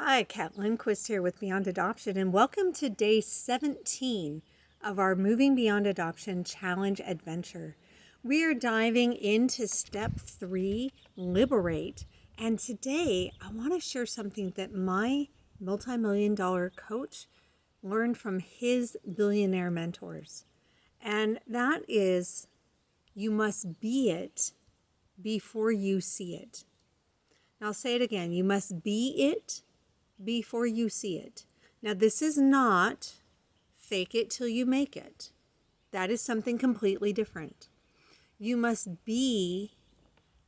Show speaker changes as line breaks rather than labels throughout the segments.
Hi, Kat Lindquist here with Beyond Adoption, and welcome to day 17 of our Moving Beyond Adoption Challenge Adventure. We are diving into step 3, Liberate, and today I want to share something that my multi-million-dollar coach learned from his billionaire mentors, and that is you must be it before you see it. Now I'll say it again, you must be it before you see it. Now, this is not fake it till you make it. That is something completely different. You must be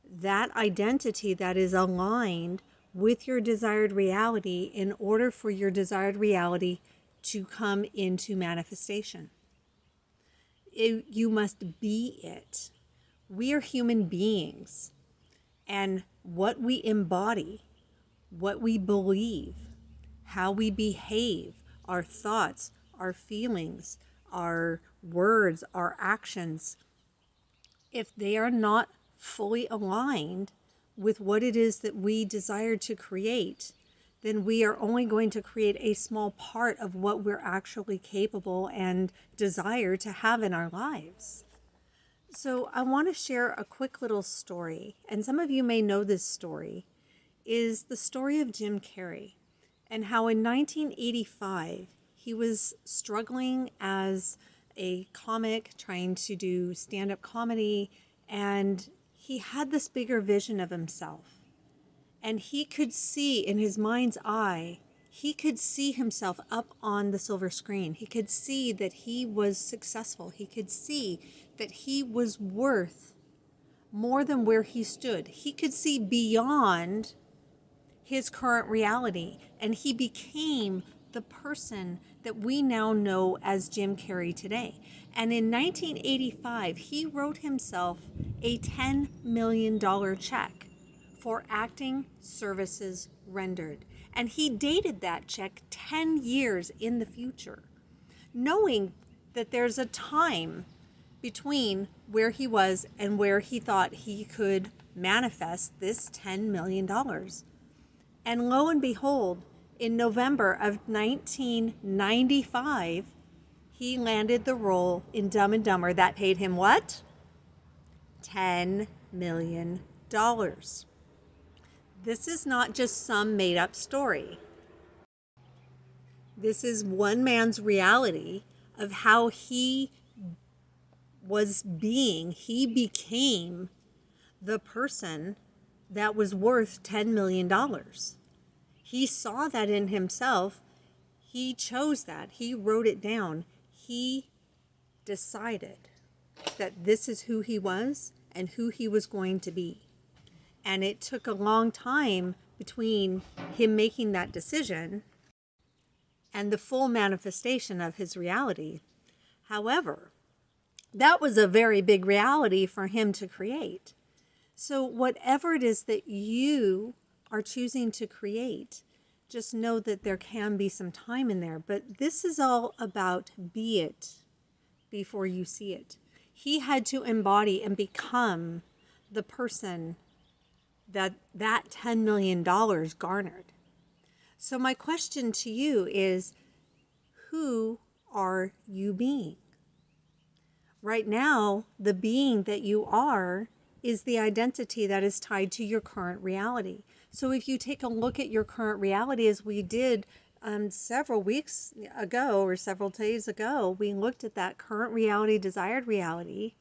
that identity that is aligned with your desired reality in order for your desired reality to come into manifestation. You must be it. We are human beings, and what we embody, what we believe, how we behave, our thoughts, our feelings, our words, our actions, if they are not fully aligned with what it is that we desire to create, then we are only going to create a small part of what we're actually capable and desire to have in our lives. So I want to share a quick little story, and some of you may know this story, is the story of Jim Carrey, and how in 1985 he was struggling as a comic trying to do stand-up comedy, and he had this bigger vision of himself, and he could see in his mind's eye, he could see himself up on the silver screen. He could see that he was successful. He could see that he was worth more than where he stood. He could see beyond his current reality, and he became the person that we now know as Jim Carrey today. And in 1985, he wrote himself a $10 million check for acting services rendered. And he dated that check 10 years in the future, knowing that there's a time between where he was and where he thought he could manifest this $10 million. And lo and behold, in November of 1995, he landed the role in Dumb and Dumber that paid him what? $10 million. This is not just some made-up story. This is one man's reality of how he was being. He became the person that was worth $10 million. He saw that in himself. He chose that. He wrote it down. He decided that this is who he was and who he was going to be. And it took a long time between him making that decision and the full manifestation of his reality. However, that was a very big reality for him to create. So whatever it is that you are choosing to create, just know that there can be some time in there. But this is all about be it before you see it. He had to embody and become the person that $10 million garnered. So my question to you is, who are you being? Right now, the being that you are is the identity that is tied to your current reality. So if you take a look at your current reality, as we did several weeks ago or several days ago, we looked at that current reality, desired reality.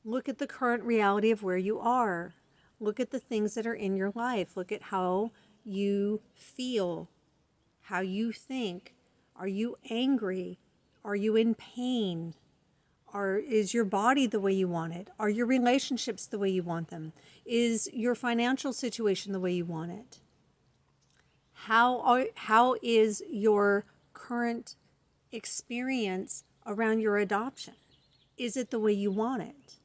Look at the current reality of where you are. Look at the things that are in your life. Look at how you feel, how you think. Are you angry? Are you in pain? Is your body the way you want it? Are your relationships the way you want them? Is your financial situation the way you want it? How is your current experience around your adoption? Is it the way you want it?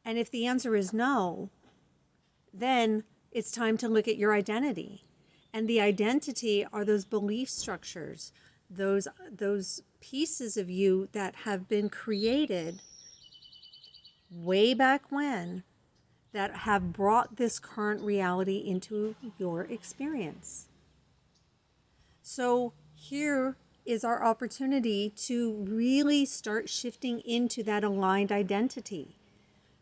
And if the answer is no, then it's time to look at your identity. And the identity are those belief structures, those pieces of you that have been created way back when that have brought this current reality into your experience. So here is our opportunity to really start shifting into that aligned identity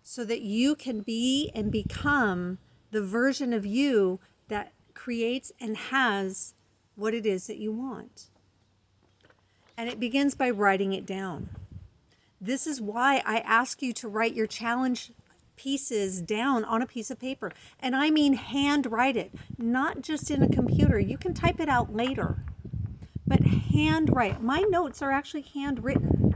so that you can be and become the version of you that creates and has what it is that you want. And it begins by writing it down. This is why I ask you to write your challenge pieces down on a piece of paper. And I mean handwrite it, not just in a computer. You can type it out later, but handwrite. My notes are actually handwritten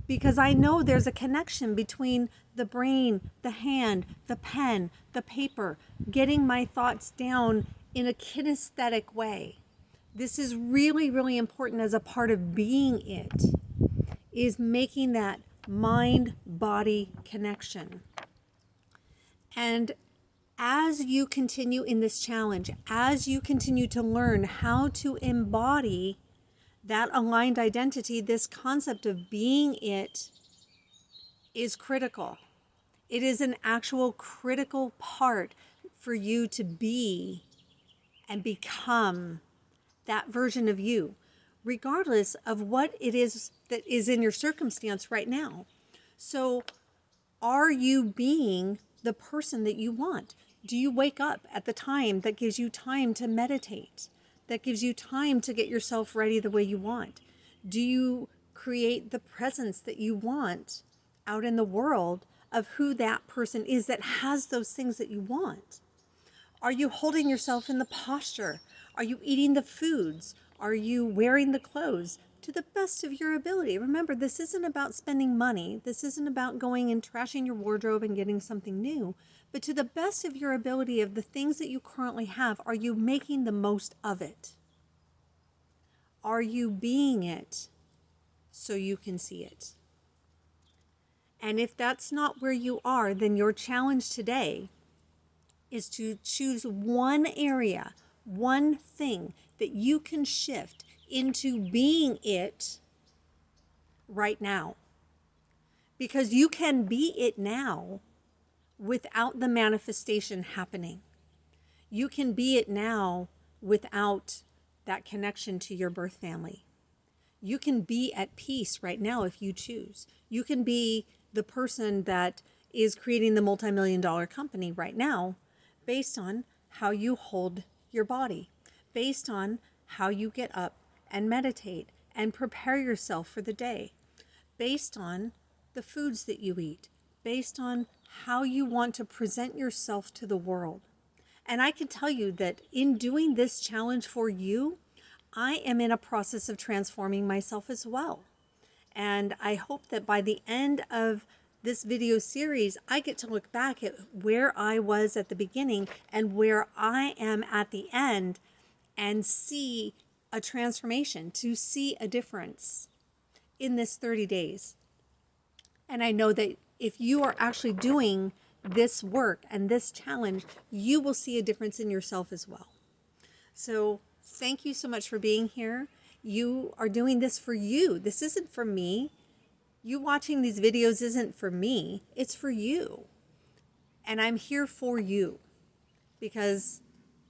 because I know there's a connection between the brain, the hand, the pen, the paper, getting my thoughts down in a kinesthetic way. This is really, really important as a part of being it, is making that mind-body connection. And as you continue in this challenge, as you continue to learn how to embody that aligned identity, this concept of being it is critical. It is an actual critical part for you to be and become that version of you, regardless of what it is that is in your circumstance right now. So are you being the person that you want? Do you wake up at the time that gives you time to meditate, that gives you time to get yourself ready the way you want? Do you create the presence that you want out in the world of who that person is that has those things that you want? Are you holding yourself in the posture? Are you eating the foods? Are you wearing the clothes to the best of your ability? Remember, this isn't about spending money. This isn't about going and trashing your wardrobe and getting something new. But to the best of your ability of the things that you currently have, are you making the most of it? Are you being it so you can see it? And if that's not where you are, then your challenge today is to choose one area, one thing that you can shift into being it right now. Because you can be it now without the manifestation happening. You can be it now without that connection to your birth family. You can be at peace right now if you choose. You can be the person that is creating the multi-million-dollar company right now based on how you hold your body, based on how you get up and meditate and prepare yourself for the day, based on the foods that you eat, based on how you want to present yourself to the world. And I can tell you that in doing this challenge for you, I am in a process of transforming myself as well. And I hope that by the end of this video series, I get to look back at where I was at the beginning and where I am at the end and see a transformation, to see a difference in this 30 days. And I know that if you are actually doing this work and this challenge, you will see a difference in yourself as well. So thank you so much for being here. You are doing this for you. This isn't for me. You watching these videos isn't for me. It's for you. And I'm here for you because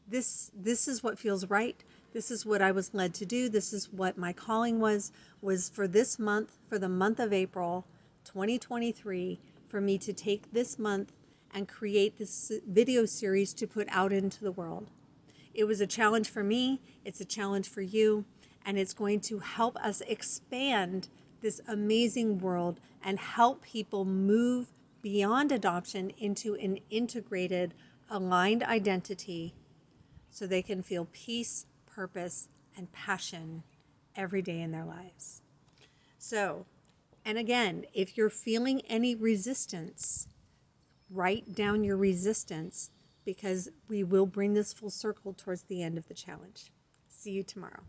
this is what feels right. This is what I was led to do. This is what my calling was for this month, for the month of April 2023, for me to take this month and create this video series to put out into the world. It was a challenge for me, it's a challenge for you, and it's going to help us expand this amazing world and help people move beyond adoption into an integrated, aligned identity so they can feel peace, purpose, and passion every day in their lives. So, and again, if you're feeling any resistance, write down your resistance because we will bring this full circle towards the end of the challenge. See you tomorrow.